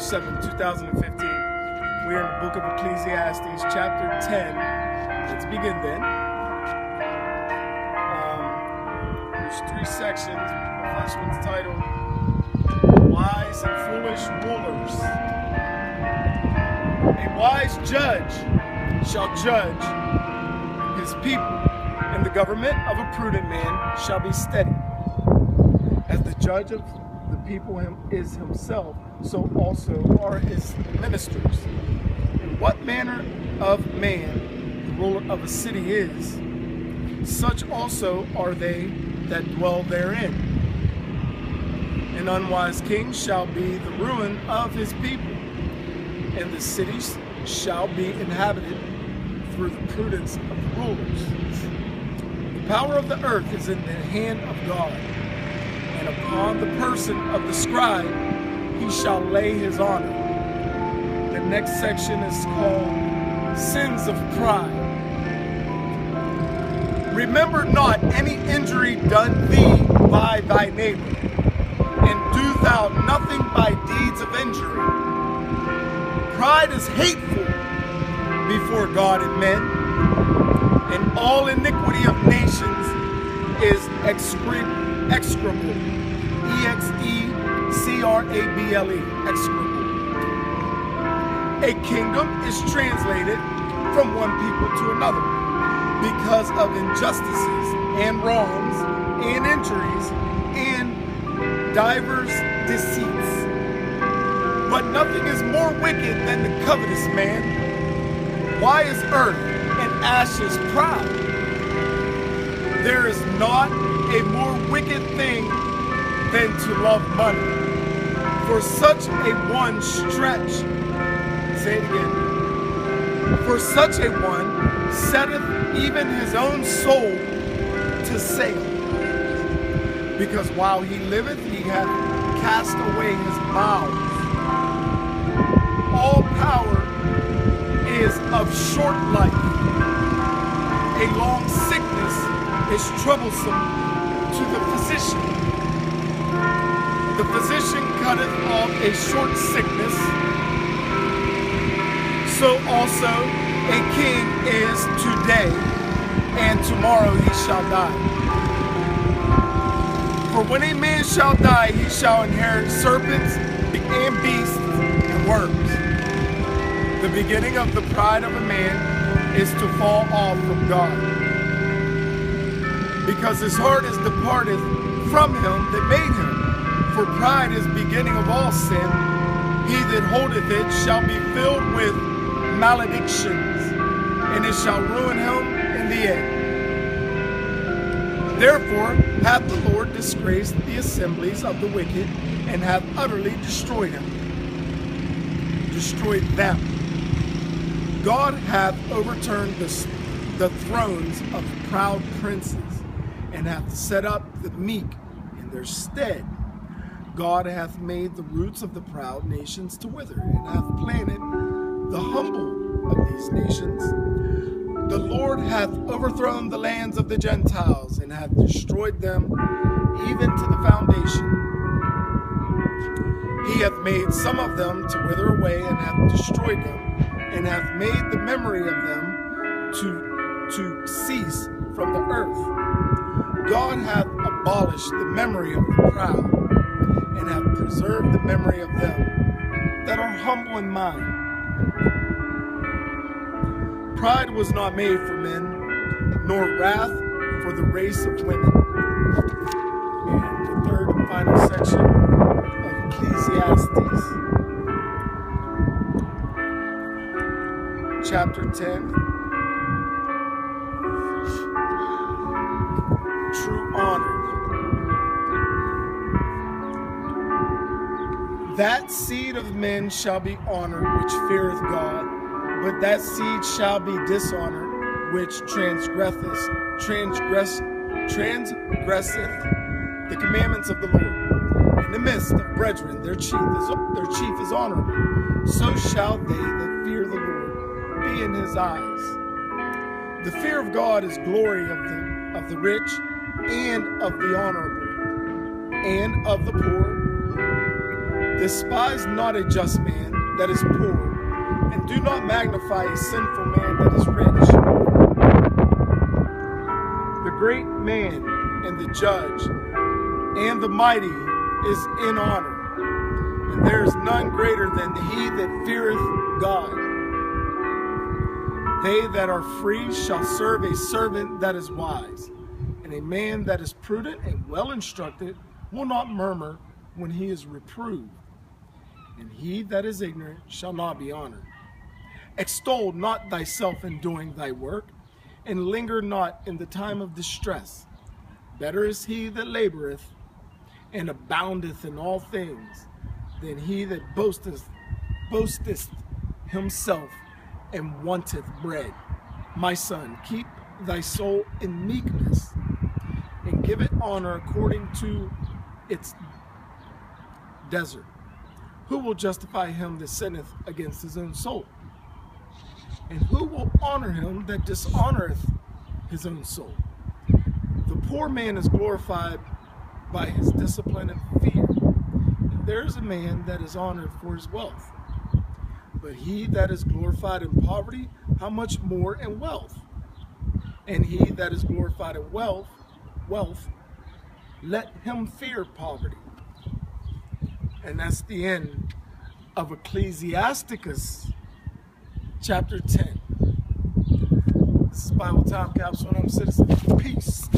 7, 2015. We are in the book of Ecclesiastes, chapter 10. Let's begin then. There's 3 sections. The first one's titled, Wise and Foolish Rulers. A wise judge shall judge his people, and the government of a prudent man shall be steady. As the judge of the people is himself, so also are his ministers. And what manner of man the ruler of a city is, such also are they that dwell therein. An unwise king shall be the ruin of his people, and the cities shall be inhabited through the prudence of the rulers. The power of the earth is in the hand of God, and upon the person of the scribe he shall lay his honor. The next section is called Sins of Pride. Remember not any injury done thee by thy neighbor, and do thou nothing by deeds of injury. Pride is hateful before God and men, and all iniquity of nations is execrable. E-X-E-C-R-A-B-L-E, execrable. A kingdom is translated from one people to another because of injustices and wrongs and injuries and divers deceits. But nothing is more wicked than the covetous man. Why is earth and ashes proud? There is not a more wicked thing than to love money. For such a one say it again. For such a one setteth even his own soul to sale. Because while he liveth, he hath cast away his bowels. All power is of short life. A long sickness is troublesome to the physician. The physician cutteth off a short sickness. So also a king is today, and tomorrow he shall die. For when a man shall die, he shall inherit serpents and beasts and worms. The beginning of the pride of a man is to fall off from God, because his heart is departed from him that made him. For pride is beginning of all sin. He that holdeth it shall be filled with maledictions, and it shall ruin him in the end. Therefore hath the Lord disgraced the assemblies of the wicked, and hath utterly destroyed them. God hath overturned the thrones of proud princes, and hath set up the meek in their stead. God hath made the roots of the proud nations to wither, and hath planted the humble of these nations. The Lord hath overthrown the lands of the Gentiles, and hath destroyed them even to the foundation. He hath made some of them to wither away, and hath destroyed them, and hath made the memory of them to cease from the earth. God hath abolished the memory of the proud, and hath preserved the memory of them that are humble in mind. Pride was not made for men, nor wrath for the race of women. And the third and final section of Ecclesiastes, chapter 10, True Honor. That seed of men shall be honored which feareth God, but that seed shall be dishonored which transgresseth the commandments of the Lord. In the midst of brethren, their chief is honorable. So shall they that fear the Lord be in his eyes. The fear of God is glory of the rich, and of the honorable, and of the poor. Despise not a just man that is poor, and do not magnify a sinful man that is rich. The great man and the judge and the mighty is in honor, and there is none greater than he that feareth God. They that are free shall serve a servant that is wise, and a man that is prudent and well instructed will not murmur when he is reproved. And he that is ignorant shall not be honored. Extol not thyself in doing thy work, and linger not in the time of distress. Better is he that laboreth and aboundeth in all things, than he that boasteth himself and wanteth bread. My son, keep thy soul in meekness, and give it honor according to its desert. Who will justify him that sinneth against his own soul? And who will honor him that dishonoreth his own soul? The poor man is glorified by his discipline and fear. And there is a man that is honored for his wealth. But he that is glorified in poverty, how much more in wealth? And he that is glorified in wealth, let him fear poverty. And that's the end of Ecclesiastes chapter 10. This is Bible Time Capsule, and I'm Citizen. Peace.